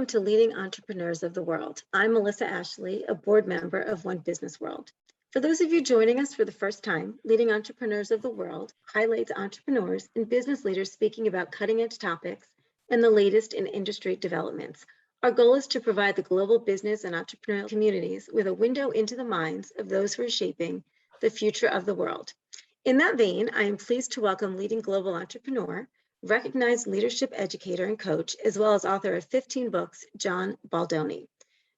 to Leading Entrepreneurs of the World. I'm Melissa Ashley, a board member of One Business World. For those of you joining us for the first time, Leading Entrepreneurs of the World highlights entrepreneurs and business leaders speaking about cutting-edge topics and the latest in industry developments. Our goal is to provide the global business and entrepreneurial communities with a window into the minds of those who are shaping the future of the world. In that vein, I am pleased to welcome leading global entrepreneur, recognized leadership educator and coach, as well as author of 15 books, John Baldoni.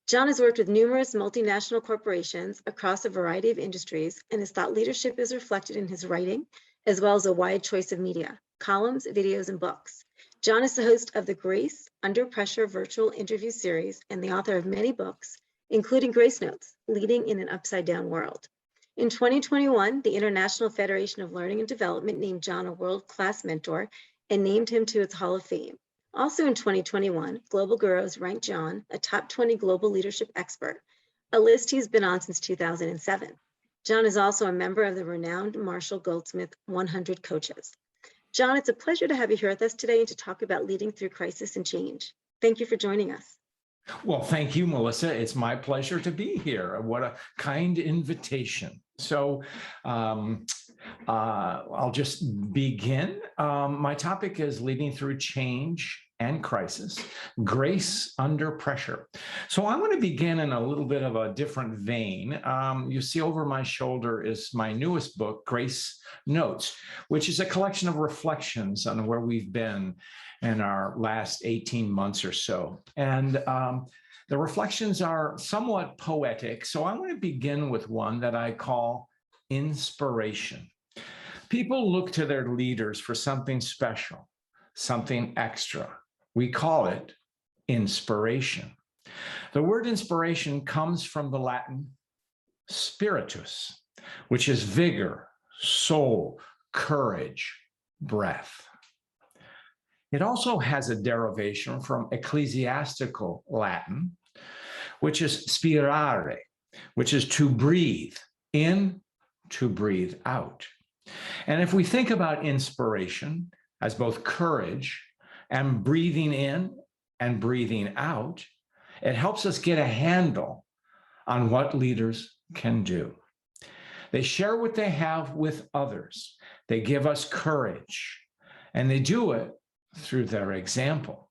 John has worked with numerous multinational corporations across a variety of industries, and his thought leadership is reflected in his writing, as well as a wide choice of media, columns, videos, and books. John is the host of the Grace Under Pressure virtual interview series and the author of many books, including Grace Notes, Leading in an Upside Down World. In 2021, the International Federation of Learning and Development named John a world-class mentor and named him to its Hall of Fame. Also in 2021, Global Gurus ranked John a top 20 global leadership expert, a list he's been on since 2007. John is also a member of the renowned Marshall Goldsmith 100 Coaches. John, it's a pleasure to have you here with us today and to talk about leading through crisis and change. Thank you for joining us. Well, thank you, Melissa. It's my pleasure to be here. What a kind invitation. So I'll just begin. My topic is leading through change and crisis, grace under pressure. So I want to begin in a little bit of a different vein. You see over my shoulder is my newest book, Grace Notes, which is a collection of reflections on where we've been in our last 18 months or so. And the reflections are somewhat poetic. So I want to begin with one that I call inspiration. People look to their leaders for something special, something extra. We call it inspiration. The word inspiration comes from the Latin spiritus, which is vigor, soul, courage, breath. It also has a derivation from ecclesiastical Latin, which is spirare, which is to breathe in, to breathe out. And if we think about inspiration as both courage and breathing in and breathing out, it helps us get a handle on what leaders can do. They share what they have with others. They give us courage, and they do it through their example.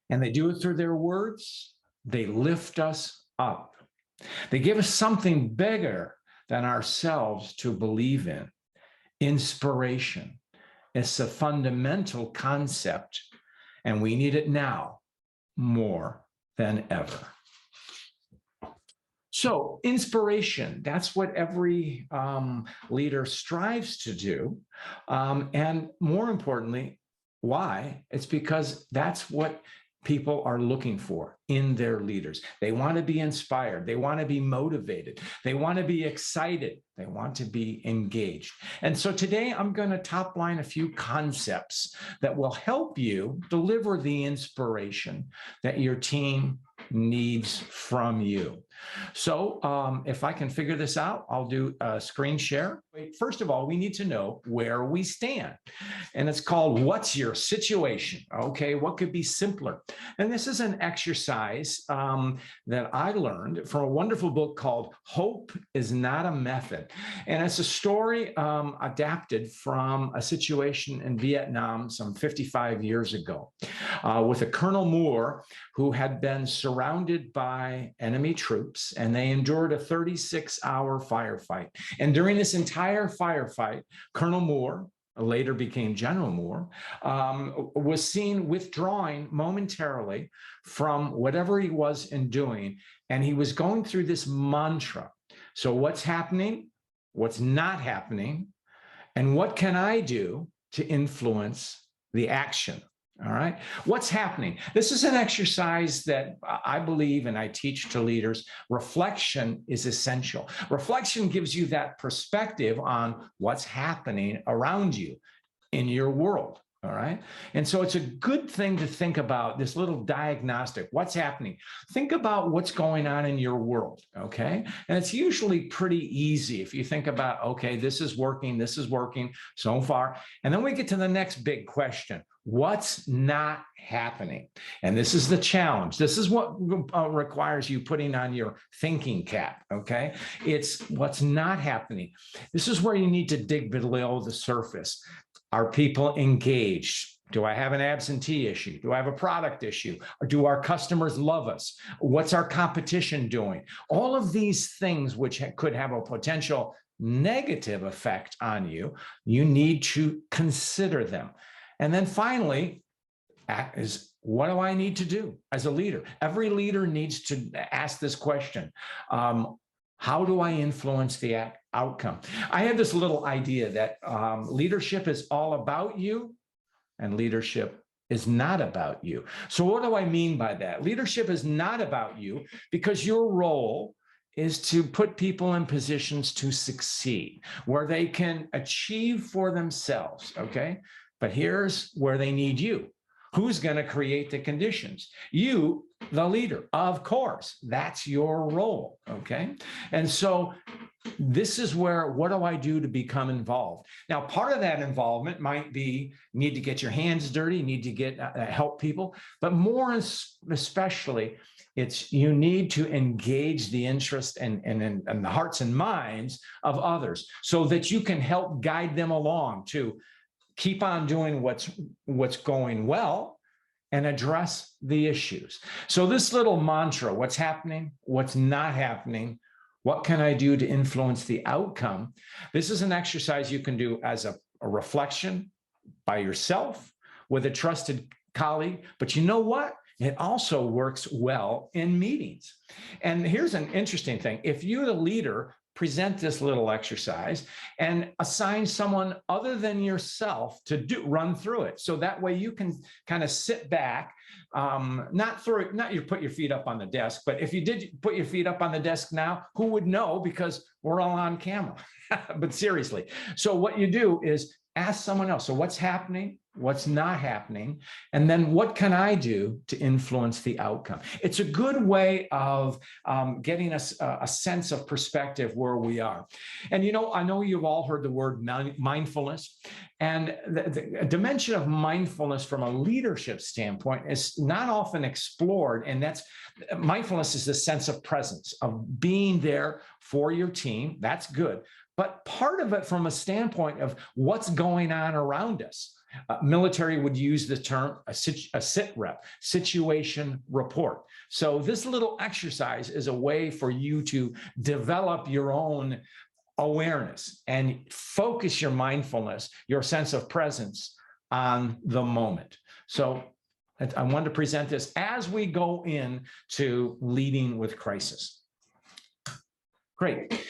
And they do it through their words. They lift us up. They give us something bigger than ourselves to believe in. Inspiration is a fundamental concept, and we need it now more than ever. So inspiration, that's what every leader strives to do. And more importantly, why? It's because that's what people are looking for in their leaders. They want to be inspired. They want to be motivated. They want to be excited. They want to be engaged. And so today I'm going to top line a few concepts that will help you deliver the inspiration that your team needs from you. So if I can figure this out, I'll do a screen share. First of all, we need to know where we stand. And it's called, what's your situation? Okay, what could be simpler? And this is an exercise that I learned from a wonderful book called Hope is Not a Method. And it's a story adapted from a situation in Vietnam some 55 years ago with a Colonel Moore who had been surrounded by enemy troops, and they endured a 36-hour firefight. And during this entire firefight, Colonel Moore, later became General Moore, was seen withdrawing momentarily from whatever he was doing, and he was going through this mantra. So what's happening? What's not happening? And what can I do to influence the action? All right. What's happening? This is an exercise that I believe, and I teach to leaders, reflection is essential. Reflection gives you that perspective on what's happening around you in your world. All right. And so it's a good thing to think about this little diagnostic. What's happening? Think about what's going on in your world. Okay. And it's usually pretty easy if you think about, okay, this is working so far. And then we get to the next big question. What's not happening? And this is the challenge. This is what requires you putting on your thinking cap. Okay. It's what's not happening. This is where you need to dig below the surface. Are people engaged? Do I have an absentee issue? Do I have a product issue? Or do our customers love us? What's our competition doing? All of these things which could have a potential negative effect on you, you need to consider them. And then finally, what do I need to do as a leader? Every leader needs to ask this question. How do I influence the outcome? I had this little idea that leadership is all about you and leadership is not about you. So what do I mean by that? Leadership is not about you because your role is to put people in positions to succeed, where they can achieve for themselves, okay? But here's where they need you. Who's going to create the conditions? You, the leader, of course, that's your role, okay? And so this is where, what do I do to become involved? Now, part of that involvement might be need to get your hands dirty, need to get help people, but more especially, it's you need to engage the interest and the hearts and minds of others so that you can help guide them along to keep on doing what's going well and address the issues. So this little mantra, what's happening, what's not happening, what can I do to influence the outcome? This is an exercise you can do as a reflection by yourself with a trusted colleague. But you know what? It also works well in meetings. And here's an interesting thing. If you're the leader, present this little exercise and assign someone other than yourself to run through it. So that way you can kind of sit back, not you put your feet up on the desk, but if you did put your feet up on the desk now, who would know? Because we're all on camera, but seriously. So what you do is ask someone else. So what's happening? What's not happening? And then what can I do to influence the outcome? It's a good way of getting us a sense of perspective where we are. And, you know, I know you've all heard the word mindfulness, and the dimension of mindfulness from a leadership standpoint is not often explored. And that's mindfulness is the sense of presence, of being there for your team. That's good. But part of it from a standpoint of what's going on around us. Military would use the term a sit rep, situation report. So this little exercise is a way for you to develop your own awareness and focus your mindfulness, your sense of presence on the moment. So I wanted to present this as we go into leading with crisis. Great.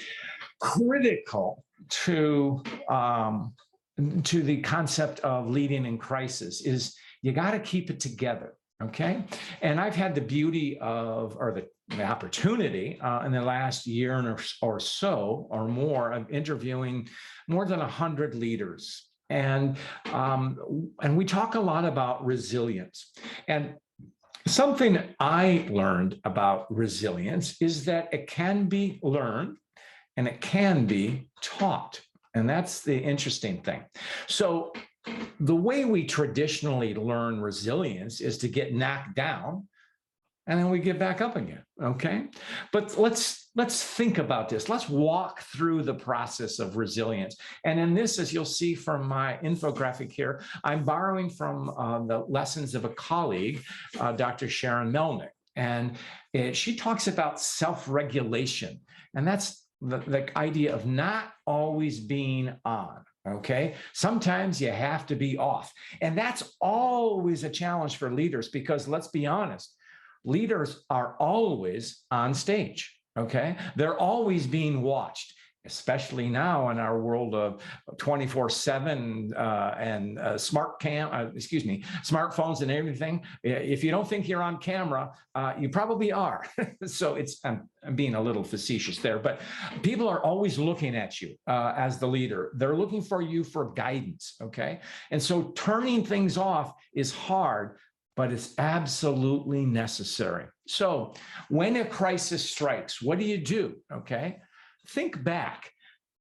Critical to the concept of leading in crisis is you got to keep it together, okay? And I've had the beauty of, or the opportunity in the last year or so or more of interviewing more than 100 leaders. And we talk a lot about resilience. And something I learned about resilience is that it can be learned and it can be taught. And that's the interesting thing. So the way we traditionally learn resilience is to get knocked down and then we get back up again, okay? But let's think about this. Let's walk through the process of resilience. And in this, as you'll see from my infographic here, I'm borrowing from the lessons of a colleague, Dr. Sharon Melnick. And she talks about self-regulation. And that's the idea of not always being on, okay? Sometimes you have to be off. And that's always a challenge for leaders because let's be honest, leaders are always on stage, okay? They're always being watched. especially now in our world of 24/7 and smartphones and everything. If you don't think you're on camera, you probably are. So I'm being a little facetious there, but people are always looking at you as the leader. They're looking for you for guidance, okay? And so turning things off is hard, but it's absolutely necessary. So when a crisis strikes, what do? Okay? Think back.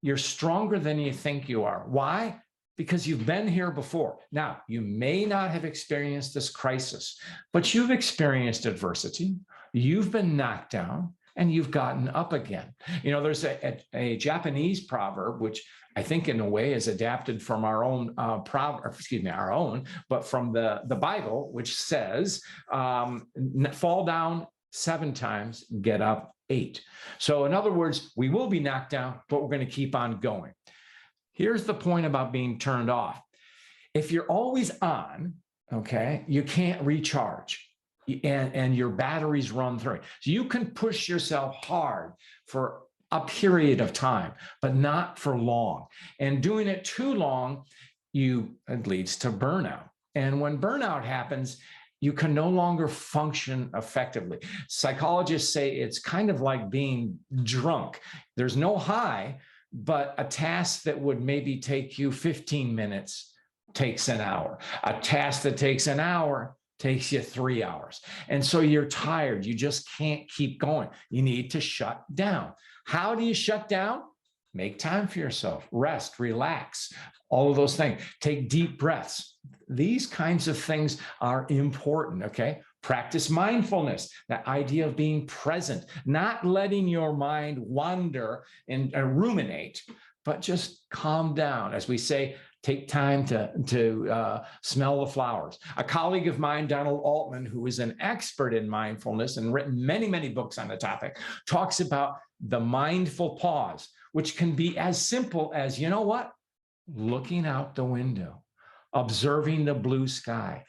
You're stronger than you think you are. Why? Because you've been here before. Now, you may not have experienced this crisis, but you've experienced adversity. You've been knocked down and you've gotten up again. You know, there's a Japanese proverb, which I think in a way is adapted from our own but from the Bible, which says, fall down 7 times, get up 8. So in other words, we will be knocked down, but we're going to keep on going. Here's the point about being turned off. If you're always on, okay, you can't recharge and your batteries run through. So you can push yourself hard for a period of time, but not for long. And doing it too long, it leads to burnout. And when burnout happens, you can no longer function effectively. Psychologists say it's kind of like being drunk. There's no high, but a task that would maybe take you 15 minutes takes an hour. A task that takes an hour takes you 3 hours. And so you're tired. You just can't keep going. You need to shut down. How do you shut down? Make time for yourself. Rest, relax, all of those things. Take deep breaths. These kinds of things are important, okay? Practice mindfulness, that idea of being present, not letting your mind wander and ruminate, but just calm down. As we say, take time to smell the flowers. A colleague of mine, Donald Altman, who is an expert in mindfulness and written many, many books on the topic, talks about the mindful pause, which can be as simple as, you know what? Looking out the window, observing the blue sky,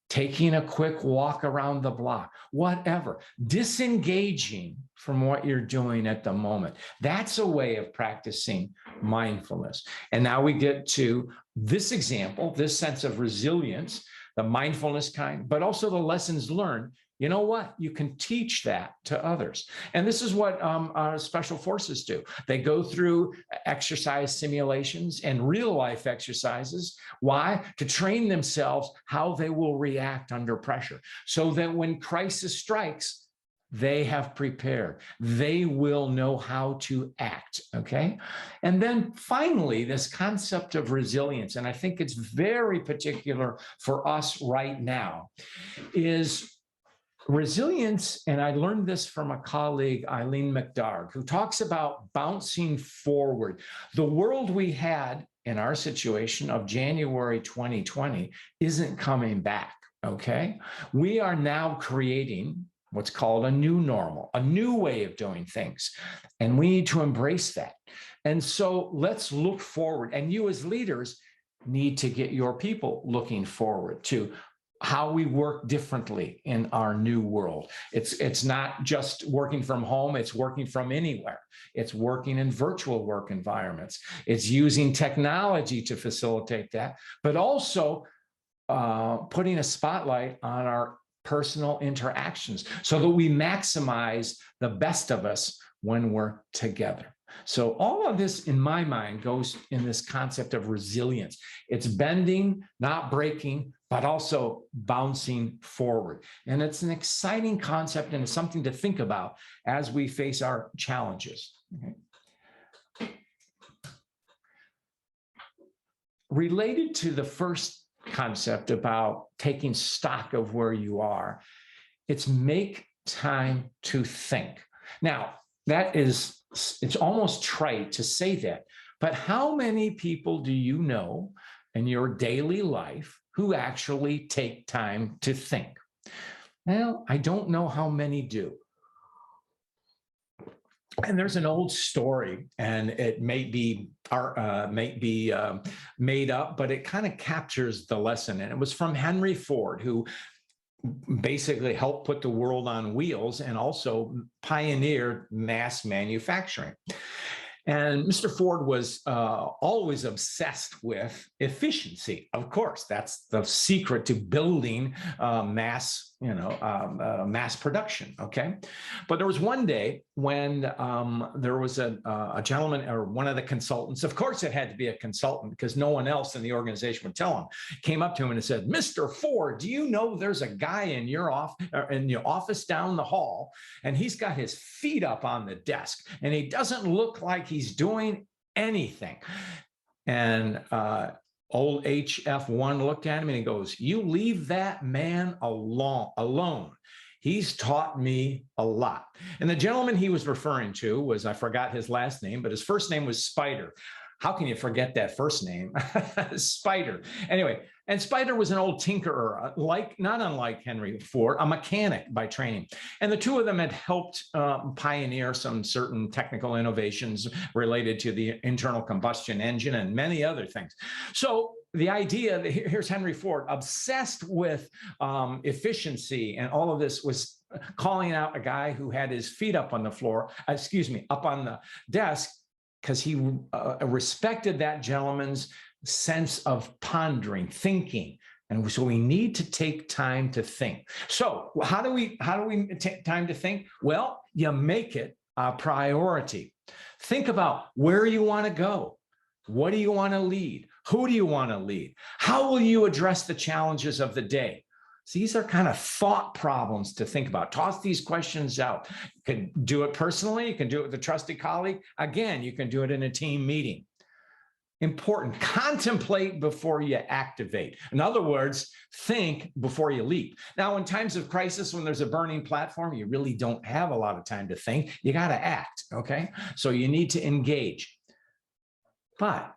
taking a quick walk around the block, whatever, disengaging from what you're doing at the moment. That's a way of practicing mindfulness. And now we get to this example, this sense of resilience, the mindfulness kind, but also the lessons learned. You know what? You can teach that to others. And this is what our special forces do. They go through exercise simulations and real life exercises. Why? To train themselves how they will react under pressure, so that when crisis strikes, they have prepared. They will know how to act, okay? And then finally, this concept of resilience, and I think it's very particular for us right now, is resilience, and I learned this from a colleague, Eileen McDarg, who talks about bouncing forward. The world we had in our situation of January 2020 isn't coming back, okay? We are now creating what's called a new normal, a new way of doing things, and we need to embrace that. And so let's look forward, and you as leaders need to get your people looking forward to how we work differently in our new world. It's not just working from home, it's working from anywhere. It's working in virtual work environments. It's using technology to facilitate that, but also putting a spotlight on our personal interactions so that we maximize the best of us when we're together. So all of this, in my mind, goes in this concept of resilience. It's bending, not breaking, but also bouncing forward. And it's an exciting concept, and it's something to think about as we face our challenges. Okay. Related to the first concept about taking stock of where you are, it's make time to think. Now, it's almost trite to say that, but how many people do you know in your daily life who actually take time to think? Well, I don't know how many do. And there's an old story, and it may be made up, but it kind of captures the lesson. And it was from Henry Ford, who basically helped put the world on wheels and also pioneered mass manufacturing. And Mr. Ford was always obsessed with efficiency. Of course, that's the secret to building mass production. Okay, but there was one day when there was a gentleman, or one of the consultants. Of course, it had to be a consultant because no one else in the organization would tell him. Came up to him and said, "Mr. Ford, do you know there's a guy in your office down the hall, and he's got his feet up on the desk, and he doesn't look like he's doing anything." And old HF1 looked at him and he goes, "You leave that man alone. He's taught me a lot." And the gentleman he was referring to was, I forgot his last name, but his first name was Spider. How can you forget that first name? Spider. Anyway, and Spider was an old tinkerer, not unlike Henry Ford, a mechanic by training. And the two of them had helped pioneer some certain technical innovations related to the internal combustion engine and many other things. So the idea that here's Henry Ford, obsessed with efficiency and all of this, was calling out a guy who had his feet up on the floor, up on the desk, because he respected that gentleman's sense of pondering, thinking. And so we need to take time to think. So how do we take time to think? Well, you make it a priority. Think about where you want to go. What do you want to lead? Who do you want to lead? How will you address the challenges of the day? So these are kind of thought problems to think about. Toss these questions out. You can do it personally. You can do it with a trusted colleague. Again, you can do it in a team meeting. Important. Contemplate before you activate. In other words, think before you leap. Now, in times of crisis, when there's a burning platform, you really don't have a lot of time to think. You got to act, okay? So you need to engage. But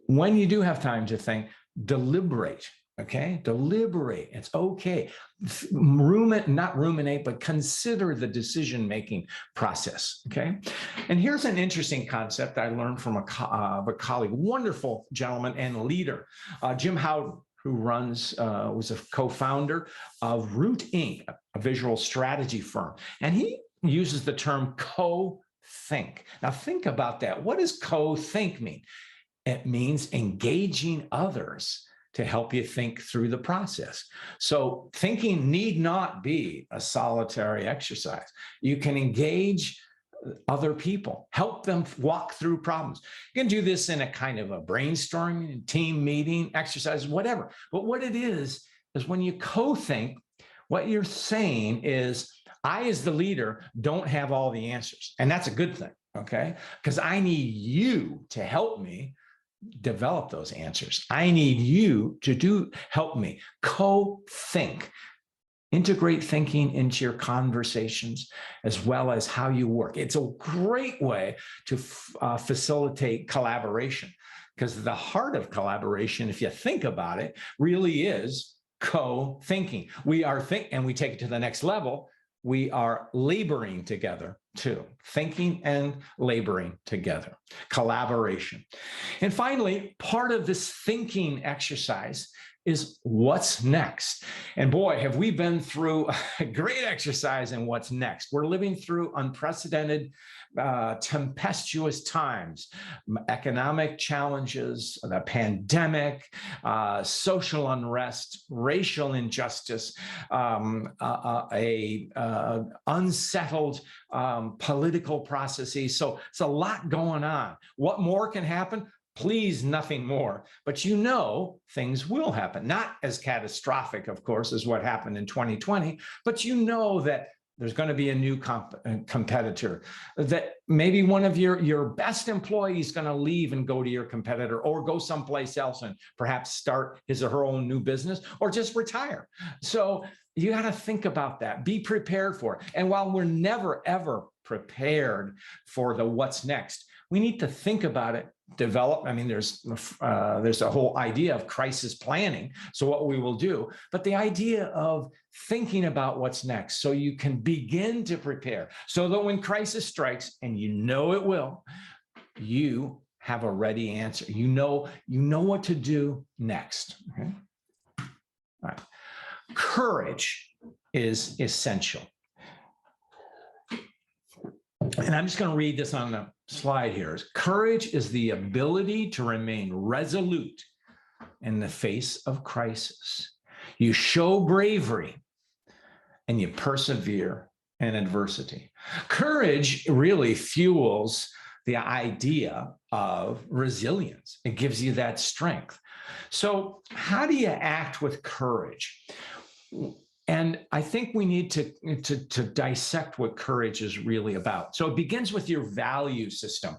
when you do have time to think, deliberate. Okay, deliberate. It's okay. Not ruminate, but consider the decision-making process. Okay, and here's an interesting concept I learned from a colleague, wonderful gentleman and leader, Jim Howden, who was a co-founder of Root Inc., a visual strategy firm, and he uses the term co-think. Now, think about that. What does co-think mean? It means engaging others to help you think through the process. So thinking need not be a solitary exercise. You can engage other people, help them walk through problems. You can do this in a kind of a brainstorming, team meeting, exercise, whatever. But what it is when you co-think, what you're saying is, I, as the leader, don't have all the answers. And that's a good thing, okay? Because I need you to help me develop those answers. I need you to help me co-think, integrate thinking into your conversations as well as how you work. It's a great way to facilitate collaboration, because the heart of collaboration, if you think about it, really is co-thinking. And we take it to the next level. We are laboring together too, thinking and laboring together, collaboration. And finally, part of this thinking exercise is what's next. And boy, have we been through a great exercise in what's next. We're living through unprecedented, tempestuous times, economic challenges, the pandemic, social unrest, racial injustice, unsettled political processes. So it's a lot going on. What more can happen? Please, nothing more. But things will happen. Not as catastrophic, of course, as what happened in 2020, but that there's going to be a new competitor, that maybe one of your best employees is going to leave and go to your competitor, or go someplace else and perhaps start his or her own new business, or just retire. So you got to think about that. Be prepared for it. And while we're never, ever prepared for the what's next, we need to think about it, develop. I mean, there's a whole idea of crisis planning. So what we will do, but the idea of thinking about what's next, so you can begin to prepare, so that when crisis strikes, and it will, you have a ready answer. You know what to do next. Okay. All right. Courage is essential. and I'm just going to read this on the slide here. Courage is the ability to remain resolute in the face of crisis. You show bravery and you persevere in adversity. Courage really fuels the idea of resilience. It gives you that strength. So how do you act with courage? And I think we need to dissect what courage is really about. So it begins with your value system.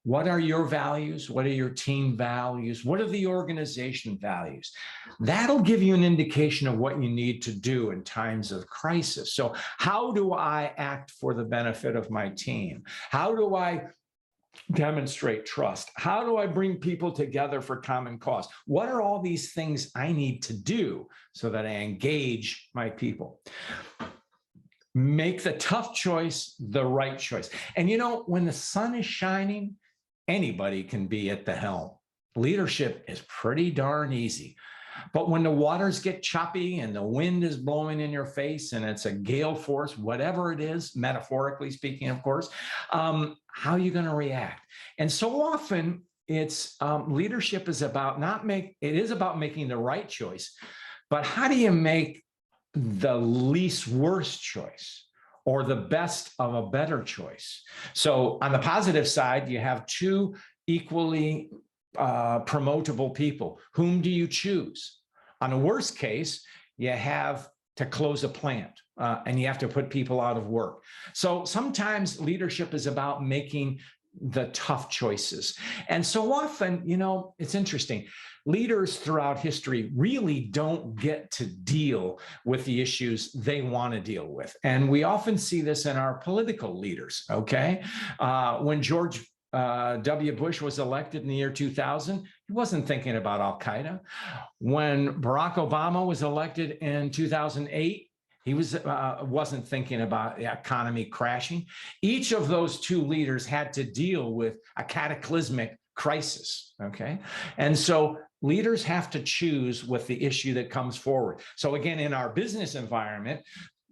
What are your values? What are your team values? What are the organization values? That'll give you an indication of what you need to do in times of crisis. So how do I act for the benefit of my team? How do I demonstrate trust? How do I bring people together for common cause? What are all these things I need to do so that I engage my people? Make the tough choice the right choice. And you know, when the sun is shining, anybody can be at the helm. Leadership is pretty darn easy. But when the waters get choppy and the wind is blowing in your face and it's a gale force, whatever it is, metaphorically speaking, of course, how are you going to react? And so often it's leadership is about it is about making the right choice, but how do you make the least worst choice or the best of a better choice? So on the positive side, you have two equally promotable people. Whom do you choose? On the worst case, you have to close a plant and you have to put people out of work. So sometimes leadership is about making the tough choices. And so often, you know, it's interesting. Leaders throughout history really don't get to deal with the issues they want to deal with. And we often see this in our political leaders, okay? When George W. Bush was elected in the year 2000, he wasn't thinking about Al-Qaeda. When Barack Obama was elected in 2008, he wasn't thinking about the economy crashing. Each of those two leaders had to deal with a cataclysmic crisis, okay? And so leaders have to choose with the issue that comes forward. So again, in our business environment,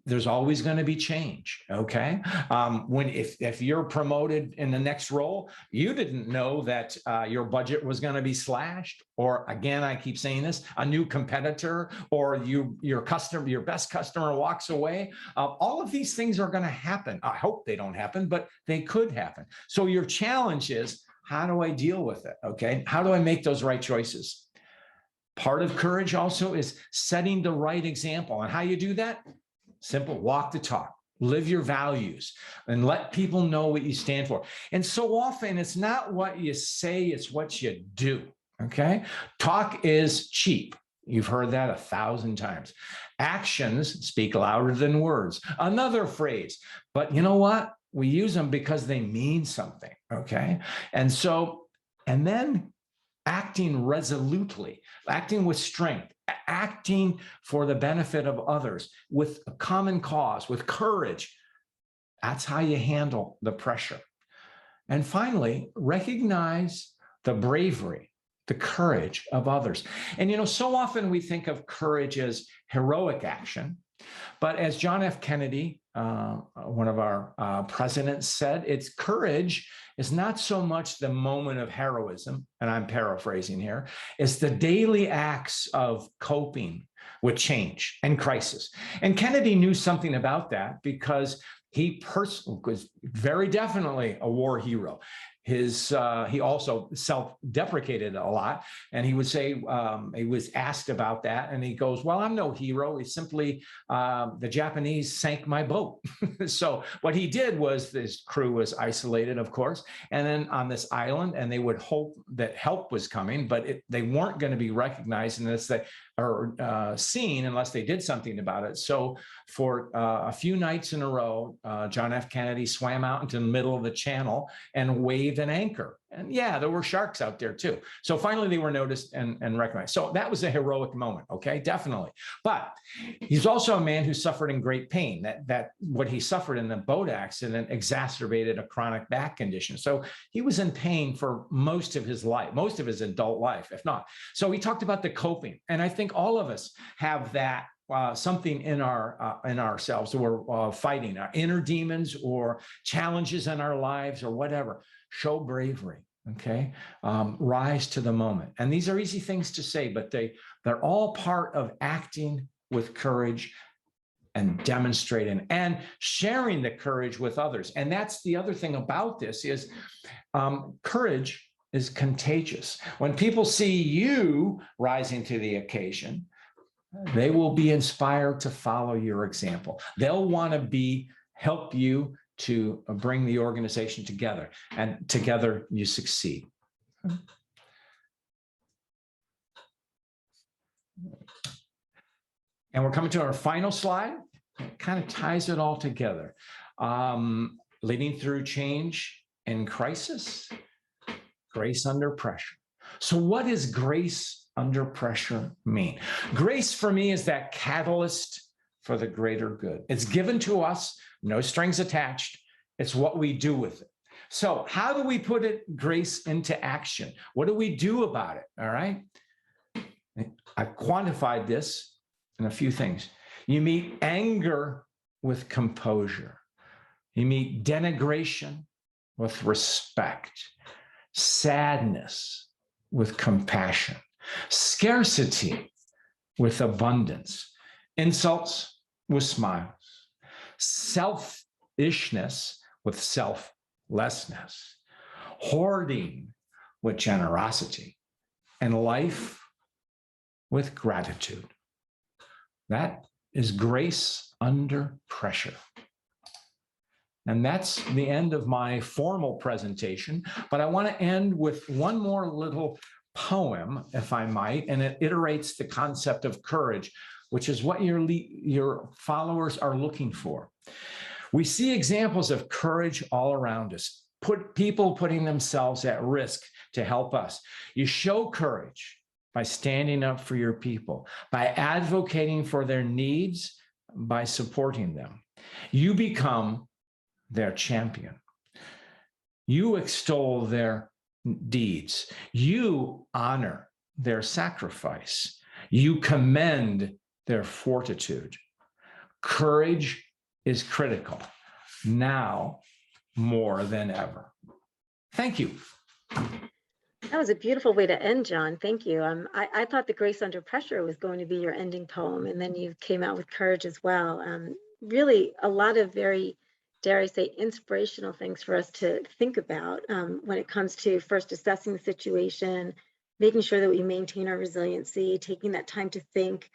there's always going to be change, okay? If you're promoted in the next role, you didn't know that your budget was going to be slashed, or again, I keep saying this, a new competitor, or your best customer walks away. All of these things are going to happen. I hope they don't happen, but they could happen. So your challenge is, how do I deal with it, okay? How do I make those right choices? Part of courage also is setting the right example. And how you do that? Simple, walk the talk, live your values, and let people know what you stand for. And so often it's not what you say, it's what you do, okay? Talk is cheap. You've heard that 1,000 times. Actions speak louder than words. Another phrase, but you know what? We use them because they mean something, okay? And then acting resolutely, acting with strength, acting for the benefit of others with a common cause, with courage. That's how you handle the pressure. And finally, recognize the bravery, the courage of others. And, you know, so often we think of courage as heroic action, but as John F. Kennedy, one of our presidents, said, it's courage is not so much the moment of heroism, and I'm paraphrasing here, it's the daily acts of coping with change and crisis. And Kennedy knew something about that because he was very definitely a war hero. He also self-deprecated a lot, and he would say, he was asked about that, and he goes, well, I'm no hero. It's simply the Japanese sank my boat. So what he did was, this crew was isolated, of course, and then on this island, and they would hope that help was coming, but they weren't going to be recognized unless they are seen unless they did something about it. So for a few nights in a row, John F. Kennedy swam out into the middle of the channel and waved an anchor. And yeah, there were sharks out there too. So finally they were noticed and recognized. So that was a heroic moment, okay, definitely. But he's also a man who suffered in great pain. That what he suffered in the boat accident exacerbated a chronic back condition. So he was in pain for most of his life, most of his adult life, if not. So he talked about the coping. And I think all of us have that something in ourselves, we're fighting our inner demons or challenges in our lives or whatever, show bravery. Okay, rise to the moment. And these are easy things to say, but they're all part of acting with courage and demonstrating and sharing the courage with others. And that's the other thing about this is courage is contagious. When people see you rising to the occasion, they will be inspired to follow your example. They'll want to help you to bring the organization together, and together you succeed. And we're coming to our final slide. It kind of ties it all together. Leading through change and crisis, grace under pressure. So what does grace under pressure mean? Grace for me is that catalyst for the greater good. It's given to us, no strings attached. It's what we do with it. So how do we put grace into action? What do we do about it? All right. I've quantified this in a few things. You meet anger with composure. You meet denigration with respect, sadness with compassion, scarcity with abundance, insults with smiles, selfishness with selflessness, hoarding with generosity, and life with gratitude. That is grace under pressure. And that's the end of my formal presentation, but I want to end with one more little poem, if I might, and it iterates the concept of courage, which is what your followers are looking for. We see examples of courage all around us, people putting themselves at risk to help us. You show courage by standing up for your people, by advocating for their needs, by supporting them. You become their champion. You extol their deeds. You honor their sacrifice. You commend their fortitude. Courage is critical now more than ever. Thank you. That was a beautiful way to end, John. Thank you. I thought the Grace Under Pressure was going to be your ending poem, and then you came out with courage as well. Really a lot of very, dare I say, inspirational things for us to think about when it comes to first assessing the situation, making sure that we maintain our resiliency, taking that time to think,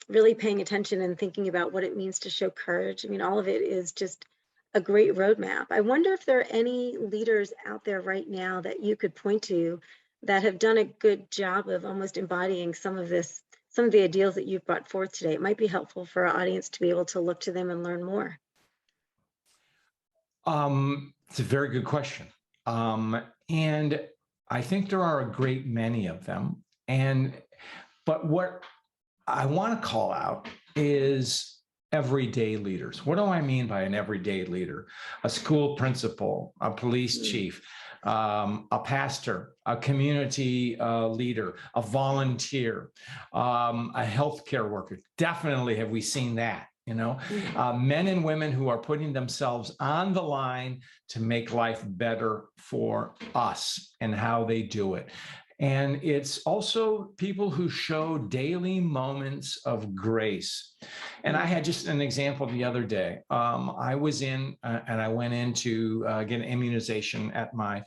really paying attention and thinking about what it means to show courage. I mean, all of it is just a great roadmap. I wonder if there are any leaders out there right now that you could point to that have done a good job of almost embodying some of the ideals that you've brought forth today. It might be helpful for our audience to be able to look to them and learn more. It's a very good question. And I think there are a great many of them. But what I want to call out is everyday leaders. What do I mean by an everyday leader? A school principal, a police chief, a pastor, a community leader, a volunteer, a healthcare worker. Definitely have we seen that, men and women who are putting themselves on the line to make life better for us and how they do it. And it's also people who show daily moments of grace. And I had just an example the other day. I was and I went in to get an immunization at my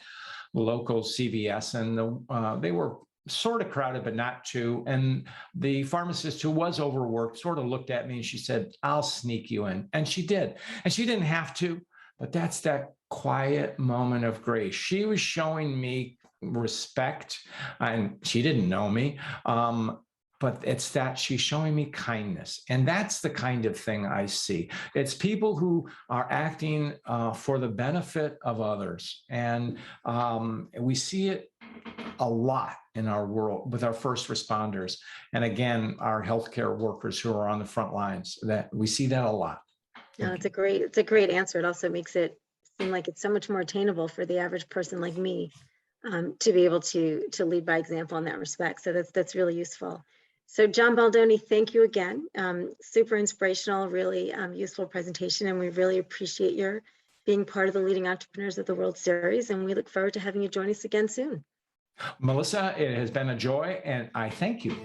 local CVS, and they were sort of crowded, but not too. And the pharmacist, who was overworked, sort of looked at me and she said, "I'll sneak you in." And she did. And she didn't have to, but that's that quiet moment of grace. She was showing me respect, and she didn't know me, but it's that she's showing me kindness. And that's the kind of thing I see. It's people who are acting for the benefit of others. And we see it a lot in our world with our first responders. And again, our healthcare workers who are on the front lines, that we see that a lot. No, it's a great answer. It also makes it seem like it's so much more attainable for the average person like me to be able to lead by example in that respect. So that's really useful. So John Baldoni, thank you again. Super inspirational, really useful presentation, and we really appreciate your being part of the Leading Entrepreneurs of the World series, and we look forward to having you join us again soon. Melissa, it has been a joy, and I thank you.